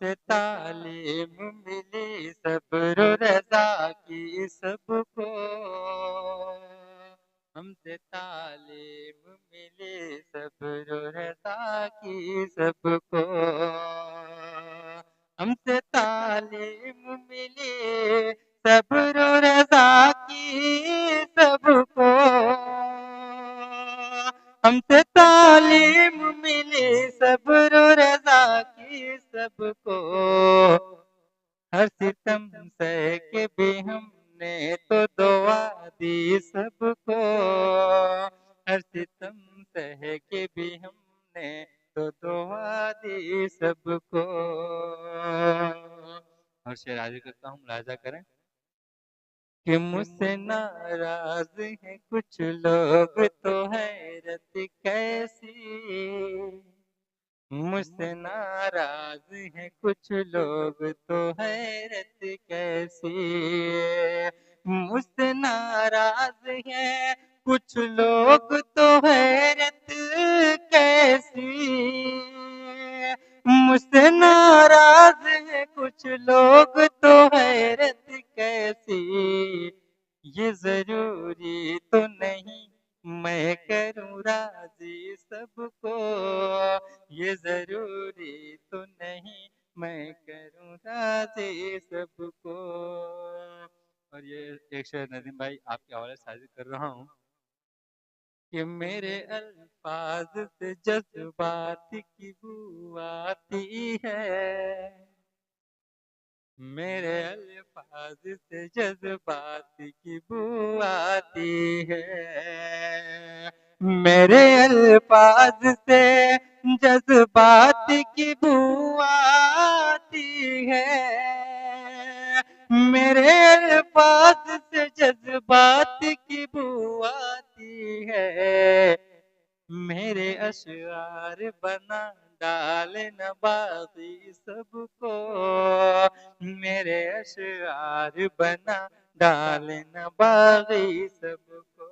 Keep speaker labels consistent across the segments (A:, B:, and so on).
A: हमसे तालीम मिली सब्र रज़ा की सबको। हमसे तालीम मिली सब्र रज़ा की सबको। हमसे तालीम मिली सब्र रज़ा की सबको। हमसे तालीम मिली सब्र रज़ा की सबको। हर सितम सह के भी हमने तो दुआ दी सबको। हर सितम सह के भी हमने तो दुआ दी सबको। और शेर आगे करता हूँ, मुलाहिज़ा करें कि मुझसे नाराज हैं कुछ लोग तो हैरत कैसी। मुझसे नाराज हैं कुछ लोग तो हैरत कैसी। मुझसे नाराज हैं कुछ लोग तो हैरत कैसी। मुझसे नाराज हैं कुछ लोग तो हैरत कैसी। ये जरूरी तो नहीं मैं करूँ राजी सबको। ये जरूरी तो नहीं मैं करूँ राजी सबको। और ये एक शेर नदीम भाई आपके हवाले से शायद कर रहा हूँ कि मेरे अल्फाज से जज्बात की बू आती है। मेरे अल्फाज से जज्बात की बू आती है। मेरे अल्फाज से जज्बात की बू आती है। मेरे अल्फाज से जज्बात की बू आती है। मेरे अशआर बना डाले न बागी सबको। मेरे अशआर बना डाले न बागी सबको।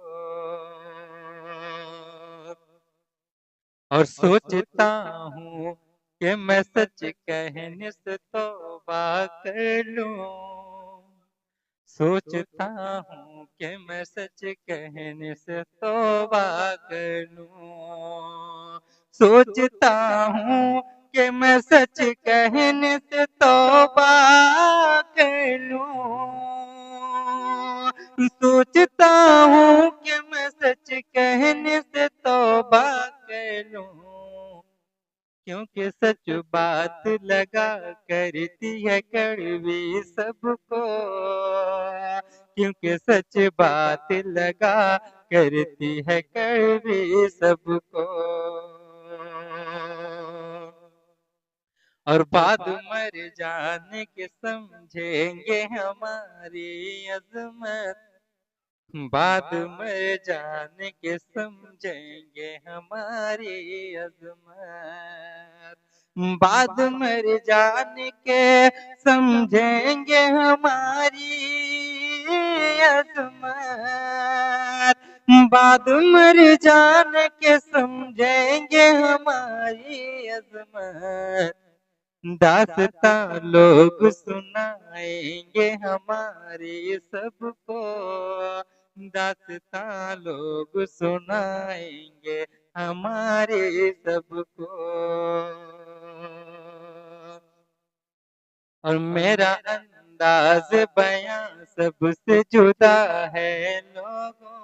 A: और सोचता हूँ कि मैं सच कहने से तौबा कर लूं। सोचता हूँ कि मैं सच कहने से तौबा कर लूं। सोचता हूँ कि मैं सच कहने से तौबा कर लूं। सोचता हूँ कि मैं सच कहने से तौबा कर लूं। क्योंकि सच बात लगा करती है कड़वी सबको। क्योंकि सच बात लगा करती है कड़वी सबको। और बाद मर जाने के समझेंगे हमारी अजमत। बाद मर जाने के समझेंगे हमारी अजमत। बाद मर जाने के समझेंगे हमारी अजमत। बाद मर जाने के समझेंगे हमारी अजमत। दास्तां लोग सुनाएंगे हमारी सबको। दास्तां लोग सुनाएंगे हमारे सबको। और मेरा अंदाज बयां सबसे जुदा है लोगों।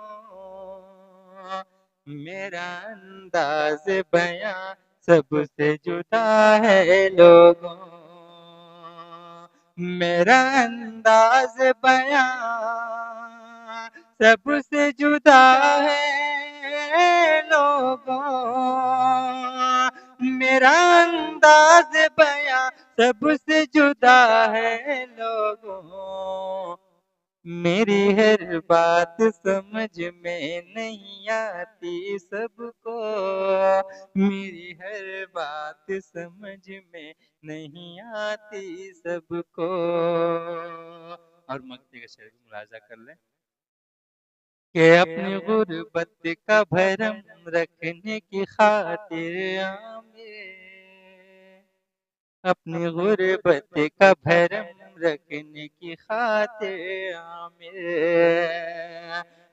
A: मेरा अंदाज बयां सबसे जुदा है लोगों। मेरा अंदाज बयां सबसे जुदा है लोगों। मेरा अंदाज बयां सबसे जुदा है लोगों। मेरी हर बात समझ में नहीं आती सबको। मेरी हर बात समझ में नहीं आती सबको। और मक्ते का शेर भी मुलाजा कर लें कि अपनी गुर्बत का भरम रखने की खातिर आमिर। अपनी गुर्बत का भरम रखने की खातिर आमिर,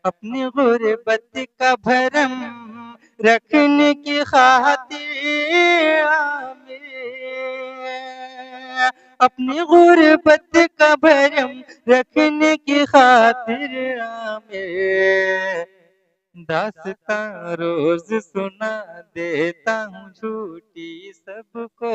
A: अपनी गुर्बत का भरम रखने की खातिर आमिर, अपनी गुर्बत का भरम रखने की खातिर आमिर, दास्तां रोज सुना देता हूँ झूठी सबको।